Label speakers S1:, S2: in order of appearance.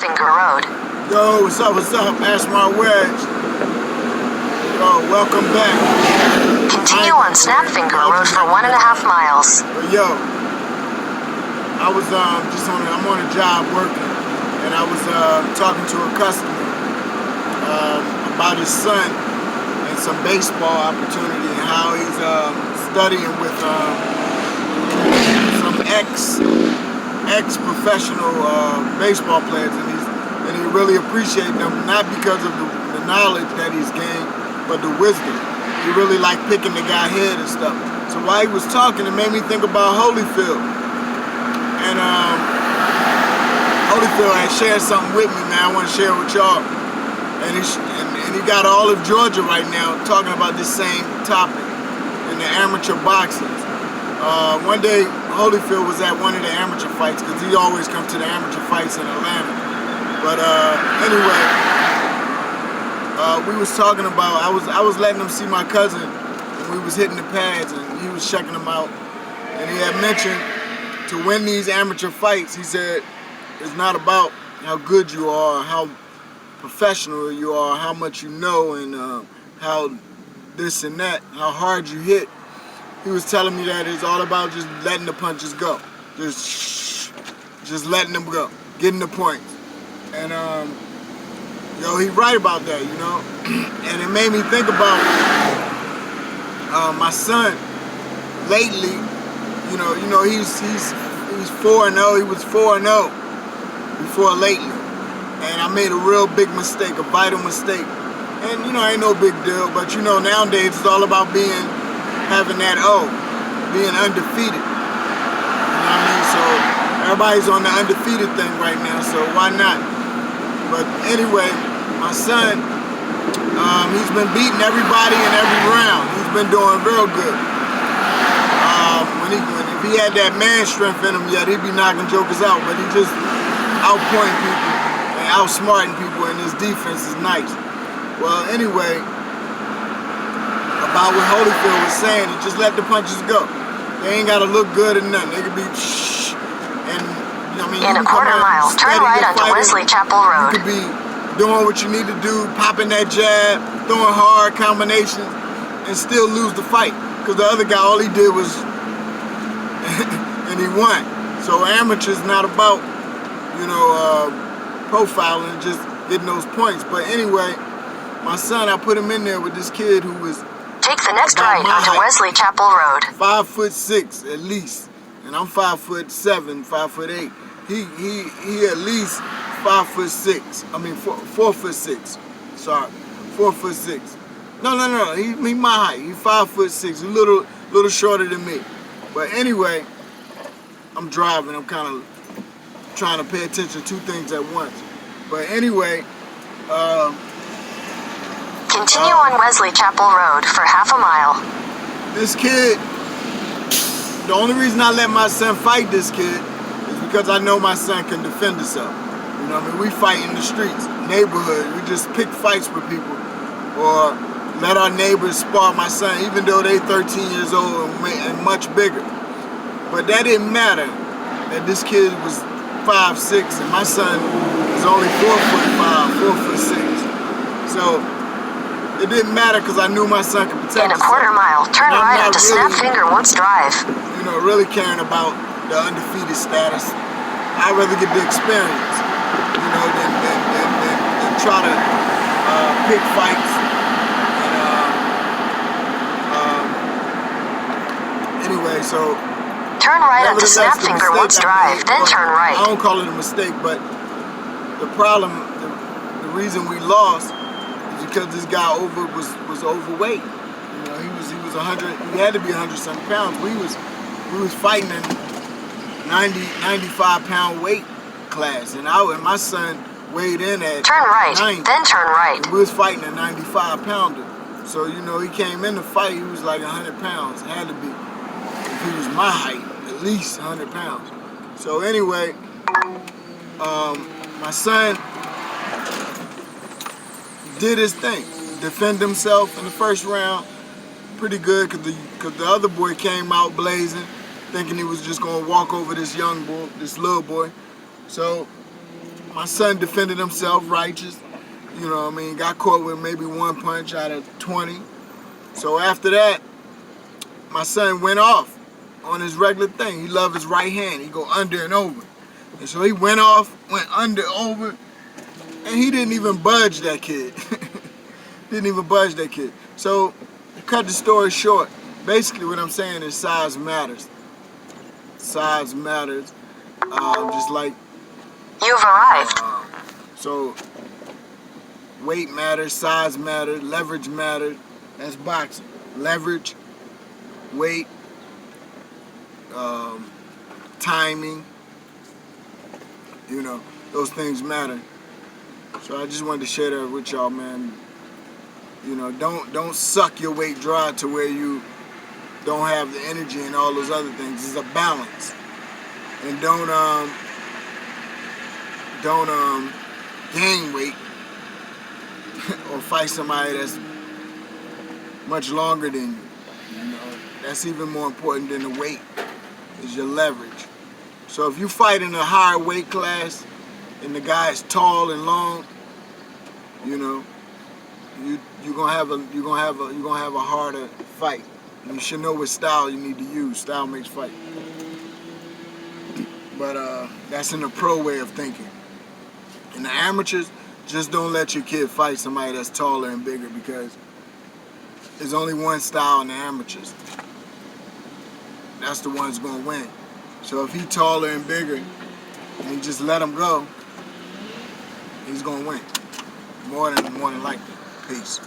S1: Snapfinger Road.
S2: Yo, what's up, Ash my wedge. Yo, welcome back.
S1: Continue on Snapfinger Road for 1.5 miles.
S2: But yo, I was I'm on a job working, and I was talking to a customer about his son and some baseball opportunity and how he's studying with some ex-professional baseball players, and he really appreciates them, not because of the knowledge that he's gained, but the wisdom. He really liked picking the guy head and stuff. So while he was talking, it made me think about Holyfield. And Holyfield had shared something with me, man. I want to share it with y'all. And he got all of Georgia right now talking about this same topic in the amateur boxing. One day, Holyfield was at one of the amateur fights, because he always comes to the amateur fights in Atlanta. But anyway, we was talking about, I was letting him see my cousin, and we was hitting the pads, and he was checking them out. And he had mentioned to win these amateur fights, he said, it's not about how good you are, how professional you are, how much you know, and how this and that, how hard you hit. He was telling me that it's all about just letting the punches go. Just letting them go, getting the points. And yo, he's right about that, you know. And it made me think about my son lately. You know, he's 4-0. He was 4-0 before lately. And I made a real big mistake, a vital mistake. And you know, ain't no big deal, but you know, nowadays it's all about having that being undefeated. You know what I mean? So everybody's on the undefeated thing right now, so why not? But anyway, my son, he's been beating everybody in every round. He's been doing real good. If he had that man strength in him yet, he'd be knocking jokers out, but he just outpointing people and outsmarting people, and his defense is nice. Well, anyway, about what Holyfield was saying, is just let the punches go. They ain't gotta look good or nothing. They could be and you know what I mean.
S1: In a quarter mile, turn right onto Wesley Chapel Road.
S2: You could be doing what you need to do, popping that jab, throwing hard combinations, and still lose the fight. Because the other guy, all he did was, and he won. So amateur's not about, you know, profiling, just getting those points. But anyway, my son, I put him in there with this kid who was
S1: take the next right onto Wesley Chapel Road.
S2: 5'6" at least, and I'm 5'7", 5'8". He at least 5'6". I mean 4'6". Sorry, 4'6". No. He my height. He 5'6". A little shorter than me. But anyway, I'm driving. I'm kind of trying to pay attention to two things at once. But anyway.
S1: Continue on Wesley Chapel Road for half a mile.
S2: This kid, the only reason I let my son fight this kid is because I know my son can defend himself. You know what I mean? We fight in the streets, neighborhood. We just pick fights with people, or let our neighbors spar my son, even though they 13 years old and much bigger. But that didn't matter, that this kid was 5'6", and my son was only 4'5", 4'6". So it didn't matter, because I knew my son could protect himself.
S1: In a quarter mile, turn right onto Snapfinger Woods Drive.
S2: You know, really caring about the undefeated status. I'd rather get the experience, you know, than try to pick fights. And anyway, so
S1: turn right onto Snapfinger Woods Drive, then turn right.
S2: I don't call it a mistake, but the problem, the reason we lost, because this guy was overweight. You know, he was 100. He had to be 100-something pounds. We was fighting in 95 pound weight class, and my son weighed in at
S1: turn right,
S2: 90.
S1: then turn right.
S2: And we was fighting a 95 pounder. So you know, he came in the fight. He was like 100 pounds. Had to be. If he was my height, at least 100 pounds. So anyway, my son did his thing, defend himself in the first round pretty good, because the other boy came out blazing, thinking he was just going to walk over this young boy, this little boy. So My son defended himself, righteous. You know what I mean? Got caught with maybe 1 punch out of 20. So after that, my son went off on his regular thing. He loved his right hand. He go under and over. And so he went off, went under, over, and he didn't even budge that kid. Didn't even budge that kid. So, to cut the story short, basically what I'm saying is size matters. Size matters. Just like...
S1: You've arrived.
S2: So, weight matters, size matters, leverage matters. That's boxing. Leverage, weight, timing, you know, those things matter. So I just wanted to share that with y'all, man. You know, don't suck your weight dry to where you don't have the energy and all those other things. It's a balance. And don't gain weight or fight somebody that's much longer than you. You know, that's even more important than the weight, is your leverage. So if you fight in a higher weight class and the guy is tall and long, you know, you're gonna have a harder fight. And you should know what style you need to use. Style makes fight. But that's in the pro way of thinking. In the amateurs, just don't let your kid fight somebody that's taller and bigger, because there's only one style in the amateurs. That's the one that's gonna win. So if he's taller and bigger, and you just let him go, he's gonna win. More than likely. Peace.